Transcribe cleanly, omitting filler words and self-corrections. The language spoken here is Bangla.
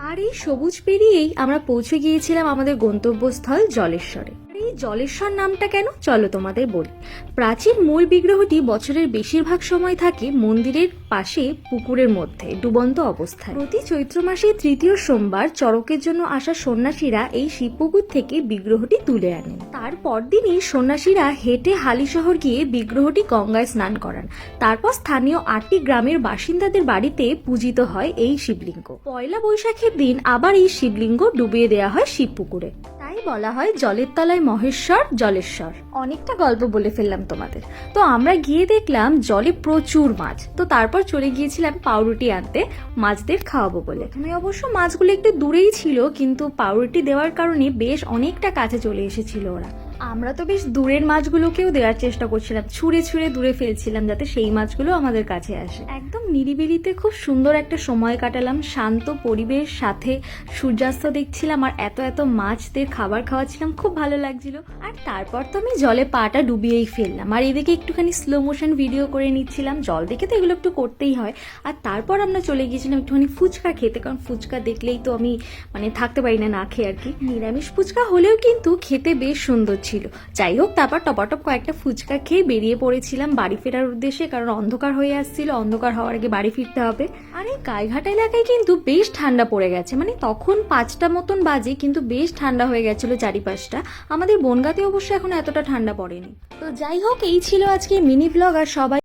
আর এই সবুজ পেরিয়েই আমরা পৌঁছে গিয়েছিলাম আমাদের গন্তব্যস্থল জলেশ্বরে। এই জলেশ্বর নামটা কেন চলো তোমাদের বলি। প্রাচীন মূল বিগ্রহটি বছরের বেশিরভাগ সময় থাকে মন্দিরের পাশে পুকুরের মধ্যে ডুবন্ত অবস্থায়। প্রতি চৈত্র মাসের তৃতীয় সোমবার চড়কের জন্য আসা সন্ন্যাসীরা এই শিবপুকুর থেকে বিগ্রহটি তুলে আনেন। তারপর দিনই সন্ন্যাসীরা হেঁটে হালিশহর গিয়ে বিগ্রহটি গঙ্গায় স্নান করান। তারপর স্থানীয় 8টি গ্রামের বাসিন্দাদের বাড়িতে পূজিত হয় এই শিবলিঙ্গ। পয়লা বৈশাখের দিন আবার এই শিবলিঙ্গ ডুবিয়ে দেওয়া হয় শিবপুকুরে। তাই বলা হয় জলের তলায় মহেশ্বর, জলেশ্বর। অনেকটা গল্প বলে ফেললাম তোমাদের। তো আমরা গিয়ে দেখলাম জলে প্রচুর মাছ। তো তারপর চলে গিয়েছিলাম পাউরুটি আনতে, মাছদের খাওয়াবো বলে। আমি অবশ্য মাছগুলো একটু দূরেই ছিল, কিন্তু পাউরুটি দেওয়ার কারণে বেশ অনেকটা কাছে চলে এসেছিল ওরা। আমরা তো বেশ দূরের মাছগুলোকেও দেওয়ার চেষ্টা করছিলাম, ছুঁড়ে ছুঁড়ে দূরে ফেলছিলাম যাতে সেই মাছগুলো আমাদের কাছে আসে। একদম নিরিবিলিতে খুব সুন্দর একটা সময় কাটালাম, শান্ত পরিবেশ, সাথে সূর্যাস্ত দেখছিলাম আর এত এত মাছদের খাবার খাওয়াচ্ছিলাম, খুব ভালো লাগছিল। আর তারপর তো আমি জলে পাটা ডুবিয়েই ফেললাম, আর এদিকে একটুখানি স্লো মোশন ভিডিও করে নিচ্ছিলাম। জল দেখে তো এগুলো একটু করতেই হয়। আর তারপর আমরা চলে গিয়েছিলাম একটুখানি ফুচকা খেতে, কারণ ফুচকা দেখলেই তো আমি থাকতে পারি না খেয়ে আর কি। নিরামিষ ফুচকা হলেও কিন্তু খেতে বেশ সুন্দর ছিল। যাই হোক, তারপর টপাটপ কয়েকটা ফুচকা খেয়ে বেরিয়ে পড়েছিলাম বাড়ি ফেরার উদ্দেশ্যে, কারণ অন্ধকার হয়ে আসছিল, অন্ধকার হওয়ার আগে বাড়ি ফিরতে হবে। আর এই গাইঘাট এলাকায় কিন্তু বেশ ঠান্ডা পড়ে গেছে, তখন 5টা মতন বাজে, কিন্তু বেশ ঠান্ডা হয়ে গেছিল চারিপাশটা। আমাদের বনগাঁতে অবশ্য এখন এতটা ঠান্ডা পড়েনি। তো যাই হোক, এই ছিল আজকে মিনি ব্লগ। আর সবাই